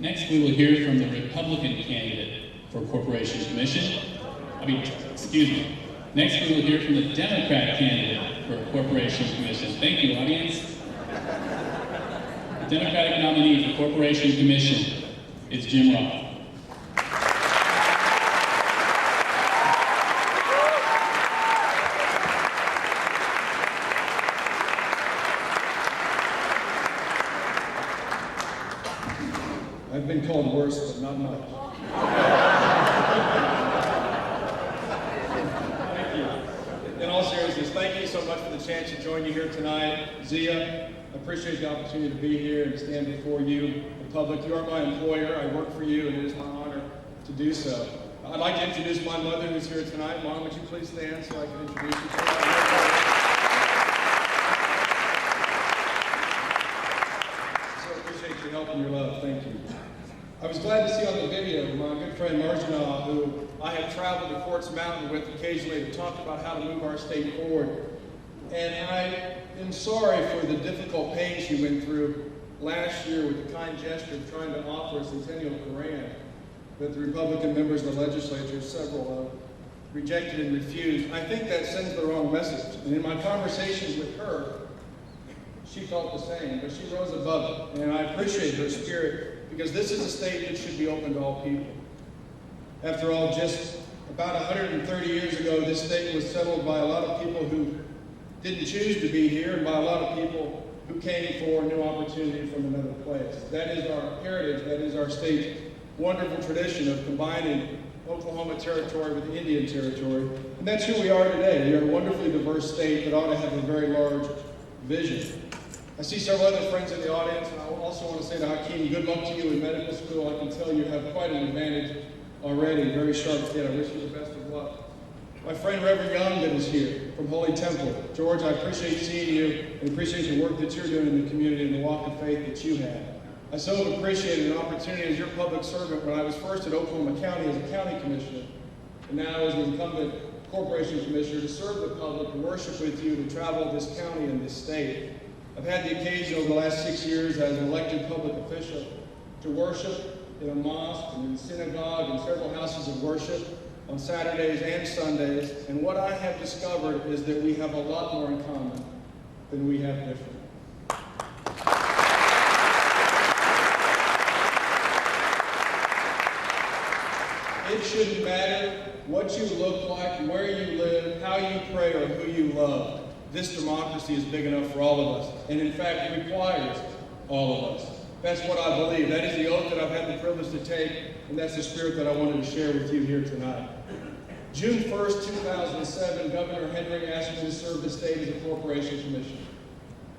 Next, we will hear from the Republican candidate for Corporation Commission. Next, we will hear from the Democrat candidate for Corporation Commission. Thank you, audience. The Democratic nominee for Corporation Commission is Jim Roth. I've been called worse, but not much. Thank you. In all seriousness, thank you so much for the chance to join you here tonight. Zia, I appreciate the opportunity to be here and to stand before you, the public. You are my employer. I work for you, and it is my honor to do so. I'd like to introduce my mother who's here tonight. Mom, would you please stand so I can introduce you to her? So appreciate your help and your love. Thank you. I was glad to see on the video my good friend Marjana, who I have traveled to Quartz Mountain with occasionally to talk about how to move our state forward. And I am sorry for the difficult pain she went through last year with the kind gesture of trying to offer a centennial Quran that the Republican members of the legislature, several of, rejected and refused. I think that sends the wrong message. And in my conversations with her, she felt the same, but she rose above it. And I appreciate her spirit, because this is a state that should be open to all people. After all, just about 130 years ago, this state was settled by a lot of people who didn't choose to be here, and by a lot of people who came for a new opportunity from another place. That is our heritage, that is our state's wonderful tradition of combining Oklahoma territory with Indian territory. And that's who we are today. We are a wonderfully diverse state that ought to have a very large vision. I see several other friends in the audience, and I also want to say to Hakeem, good luck to you in medical school. I can tell you have quite an advantage already. Very sharp kid. I wish you the best of luck. My friend Reverend Young that is here from Holy Temple. George, I appreciate seeing you and appreciate the work that you're doing in the community and the walk of faith that you have. I so appreciated an opportunity as your public servant when I was first at Oklahoma County as a county commissioner, and now as an incumbent corporation commissioner, to serve the public, to worship with you, to travel this county and this state. I've had the occasion over the last 6 years as an elected public official to worship in a mosque and in a synagogue and several houses of worship on Saturdays and Sundays. And what I have discovered is that we have a lot more in common than we have different. It shouldn't matter what you look like, where you live, how you pray, or who you love. This democracy is big enough for all of us, and in fact requires all of us. That's what I believe. That is the oath that I've had the privilege to take, and that's the spirit that I wanted to share with you here tonight. June 1st, 2007, Governor Henry asked me to serve the state as a corporation commissioner.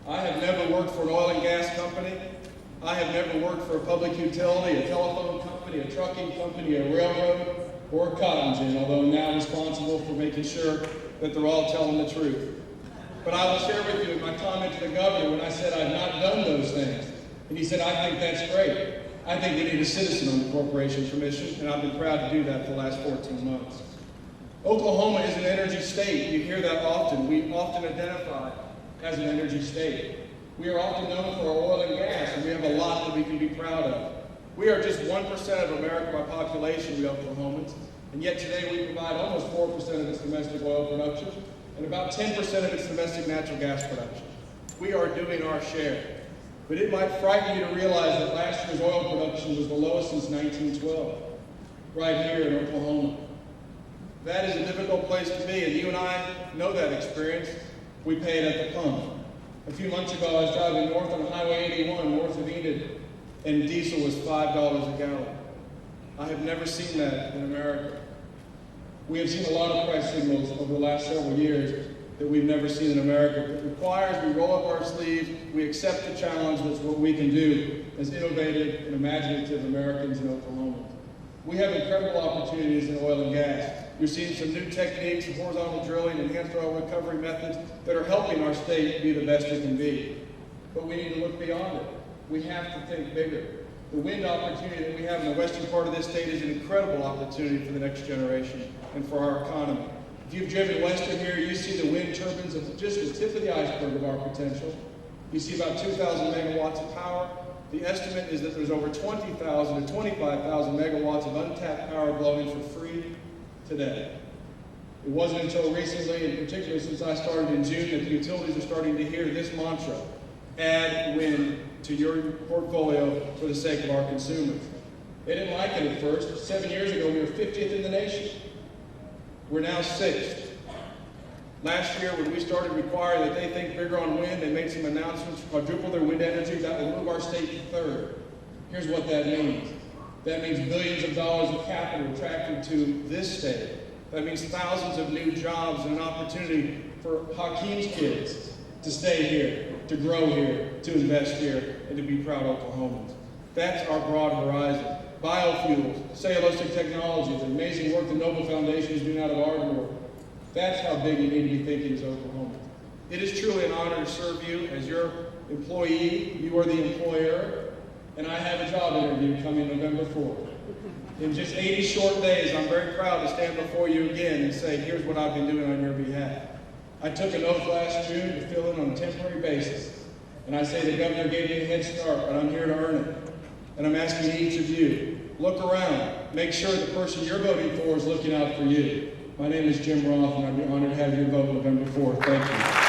I have never worked for an oil and gas company. I have never worked for a public utility, a telephone company, a trucking company, a railroad, or a cotton gin, although I'm now responsible for making sure that they're all telling the truth. But I will share with you in my comment to the governor when I said I've not done those things. And he said, I think that's great. I think we need a citizen on the Corporation Commission, and I've been proud to do that for the last 14 months. Oklahoma is an energy state. You hear that often. We often identify as an energy state. We are often known for our oil and gas, and we have a lot that we can be proud of. We are just 1% of America by population, we Oklahomans, and yet today we provide almost 4% of its domestic oil production and about 10% of its domestic natural gas production. We are doing our share. But it might frighten you to realize that last year's oil production was the lowest since 1912, right here in Oklahoma. That is a difficult place to be, and you and I know that experience. We pay it at the pump. A few months ago, I was driving north on Highway 81, north of Enid, and diesel was $5 a gallon. I have never seen that in America. We have seen a lot of price signals over the last several years that we've never seen in America. It requires we roll up our sleeves, we accept the challenge. That's what we can do as innovative and imaginative Americans in Oklahoma. We have incredible opportunities in oil and gas. You're seeing some new techniques, horizontal drilling, enhanced oil recovery methods that are helping our state be the best it can be. But we need to look beyond it. We have to think bigger. The wind opportunity that we have in the western part of this state is an incredible opportunity for the next generation and for our economy. If you've driven western here, you see the wind turbines as just the tip of the iceberg of our potential. You see about 2,000 megawatts of power, The estimate is that there's over 20,000 to 25,000 megawatts of untapped power blowing for free today. It wasn't until recently, and particularly since I started in June, that the utilities are starting to hear this mantra: add wind to your portfolio for the sake of our consumers. They didn't like it at first. 7 years ago, we were 50th in the nation. We're now 6th. Last year, when we started requiring that they think bigger on wind, they made some announcements to quadruple their wind energy. That will move our state to 3rd. Here's what that means. That means billions of dollars of capital attracted to this state. That means thousands of new jobs and an opportunity for Hakeem's kids to stay here, to grow here, to invest here, and to be proud Oklahomans. That's our broad horizon. Biofuels, cellulosic technologies, the amazing work the Noble Foundation is doing out of Ardmore. That's how big you need to be thinking as Oklahomans. It is truly an honor to serve you as your employee. You are the employer, and I have a job interview coming November 4th. In just 80 short days, I'm very proud to stand before you again and say, here's what I've been doing on your behalf. I took an oath last June to fill in on a temporary basis. And I say the governor gave me a head start, but I'm here to earn it. And I'm asking each of you, look around. Make sure the person you're voting for is looking out for you. My name is Jim Roth, and I'd be honored to have your vote November 4th. Thank you.